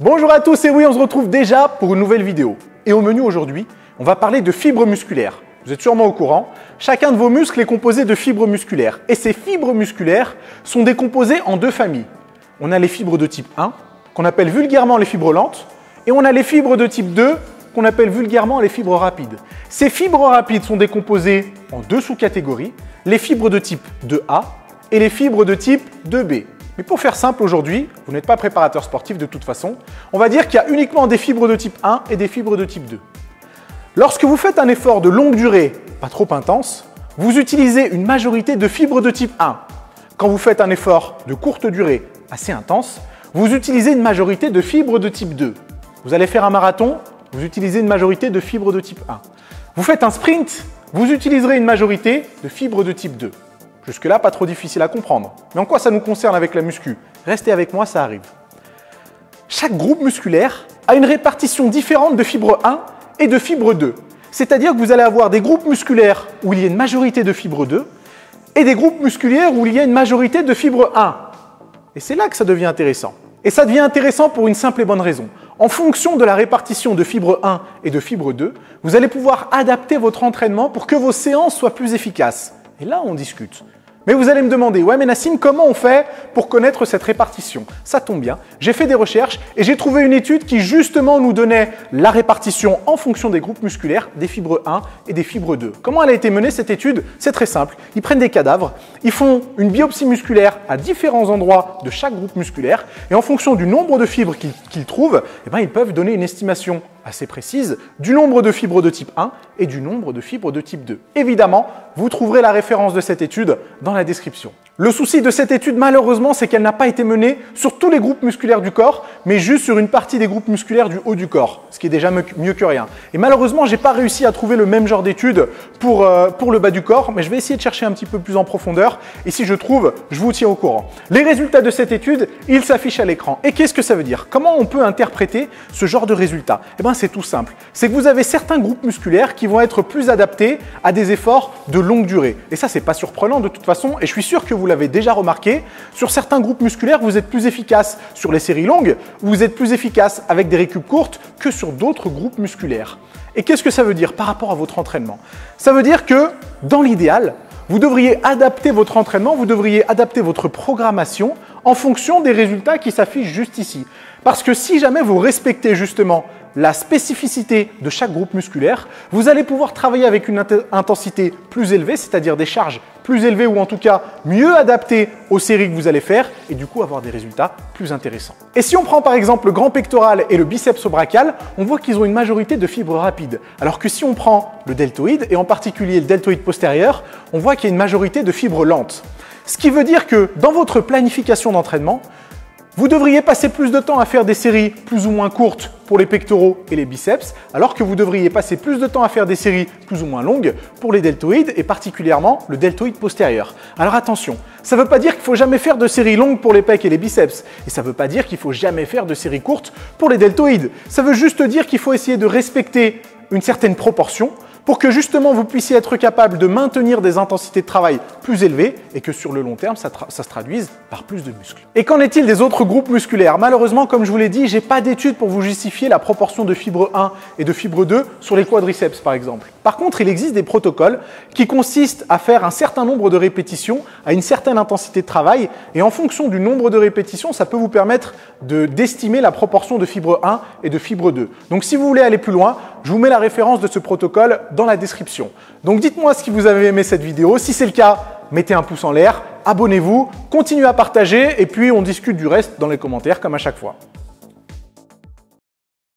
Bonjour à tous et oui, on se retrouve déjà pour une nouvelle vidéo. Et au menu aujourd'hui, on va parler de fibres musculaires. Vous êtes sûrement au courant, chacun de vos muscles est composé de fibres musculaires. Et ces fibres musculaires sont décomposées en deux familles. On a les fibres de type 1, qu'on appelle vulgairement les fibres lentes, et on a les fibres de type 2, qu'on appelle vulgairement les fibres rapides. Ces fibres rapides sont décomposées en deux sous-catégories, les fibres de type 2A et les fibres de type 2B. Mais pour faire simple aujourd'hui, vous n'êtes pas préparateur sportif de toute façon, on va dire qu'il y a uniquement des fibres de type 1 et des fibres de type 2. Lorsque vous faites un effort de longue durée, pas trop intense, vous utilisez une majorité de fibres de type 1. Quand vous faites un effort de courte durée, assez intense, vous utilisez une majorité de fibres de type 2. Vous allez faire un marathon, vous utilisez une majorité de fibres de type 1. Vous faites un sprint, vous utiliserez une majorité de fibres de type 2. Jusque-là, pas trop difficile à comprendre. Mais en quoi ça nous concerne avec la muscu? Restez avec moi, ça arrive. Chaque groupe musculaire a une répartition différente de fibres 1 et de fibres 2. C'est-à-dire que vous allez avoir des groupes musculaires où il y a une majorité de fibres 2 et des groupes musculaires où il y a une majorité de fibres 1. Et c'est là que ça devient intéressant. Et ça devient intéressant pour une simple et bonne raison. En fonction de la répartition de fibres 1 et de fibres 2, vous allez pouvoir adapter votre entraînement pour que vos séances soient plus efficaces. Et là, on discute. Mais vous allez me demander, ouais mais Nassim, comment on fait pour connaître cette répartition? Ça tombe bien, j'ai fait des recherches et j'ai trouvé une étude qui justement nous donnait la répartition en fonction des groupes musculaires, des fibres 1 et des fibres 2. Comment elle a été menée cette étude? C'est très simple, ils prennent des cadavres, ils font une biopsie musculaire à différents endroits de chaque groupe musculaire et en fonction du nombre de fibres qu'ils trouvent, ils peuvent donner une estimation assez précise du nombre de fibres de type 1 et du nombre de fibres de type 2. Évidemment, vous trouverez la référence de cette étude dans la description. Le souci de cette étude, malheureusement, c'est qu'elle n'a pas été menée sur tous les groupes musculaires du corps, mais juste sur une partie des groupes musculaires du haut du corps, ce qui est déjà mieux que rien. Et malheureusement, je n'ai pas réussi à trouver le même genre d'étude pour le bas du corps, mais je vais essayer de chercher un petit peu plus en profondeur. Et si je trouve, je vous tiens au courant. Les résultats de cette étude, ils s'affichent à l'écran. Et qu'est-ce que ça veut dire? Comment on peut interpréter ce genre de résultats? Eh bien, c'est tout simple. C'est que vous avez certains groupes musculaires qui vont être plus adaptés à des efforts de longue durée. Et ça, c'est pas surprenant de toute façon, et je suis sûr que vous l'avez déjà remarqué, sur certains groupes musculaires, vous êtes plus efficace sur les séries longues, vous êtes plus efficace avec des récup courtes que sur d'autres groupes musculaires. Et qu'est-ce que ça veut dire par rapport à votre entraînement? Ça veut dire que, dans l'idéal, vous devriez adapter votre entraînement, vous devriez adapter votre programmation en fonction des résultats qui s'affichent juste ici. Parce que si jamais vous respectez justement la spécificité de chaque groupe musculaire, vous allez pouvoir travailler avec une intensité plus élevée, c'est-à-dire des charges plus élevées ou en tout cas mieux adaptées aux séries que vous allez faire et du coup avoir des résultats plus intéressants. Et si on prend par exemple le grand pectoral et le biceps brachial, on voit qu'ils ont une majorité de fibres rapides. Alors que si on prend le deltoïde et en particulier le deltoïde postérieur, on voit qu'il y a une majorité de fibres lentes. Ce qui veut dire que dans votre planification d'entraînement, vous devriez passer plus de temps à faire des séries plus ou moins courtes pour les pectoraux et les biceps, alors que vous devriez passer plus de temps à faire des séries plus ou moins longues pour les deltoïdes et particulièrement le deltoïde postérieur. Alors attention, ça ne veut pas dire qu'il ne faut jamais faire de séries longues pour les pecs et les biceps, et ça ne veut pas dire qu'il ne faut jamais faire de séries courtes pour les deltoïdes. Ça veut juste dire qu'il faut essayer de respecter une certaine proportion pour que justement vous puissiez être capable de maintenir des intensités de travail plus élevées et que sur le long terme, ça se traduise par plus de muscles. Et qu'en est-il des autres groupes musculaires? Malheureusement, comme je vous l'ai dit, je n'ai pas d'études pour vous justifier la proportion de fibre 1 et de fibre 2 sur les quadriceps par exemple. Par contre, il existe des protocoles qui consistent à faire un certain nombre de répétitions à une certaine intensité de travail et en fonction du nombre de répétitions, ça peut vous permettre d'estimer la proportion de fibre 1 et de fibre 2. Donc si vous voulez aller plus loin, je vous mets la référence de ce protocole dans la description. Donc dites-moi si vous avez aimé cette vidéo. Si c'est le cas, mettez un pouce en l'air, abonnez-vous, continuez à partager et puis on discute du reste dans les commentaires comme à chaque fois.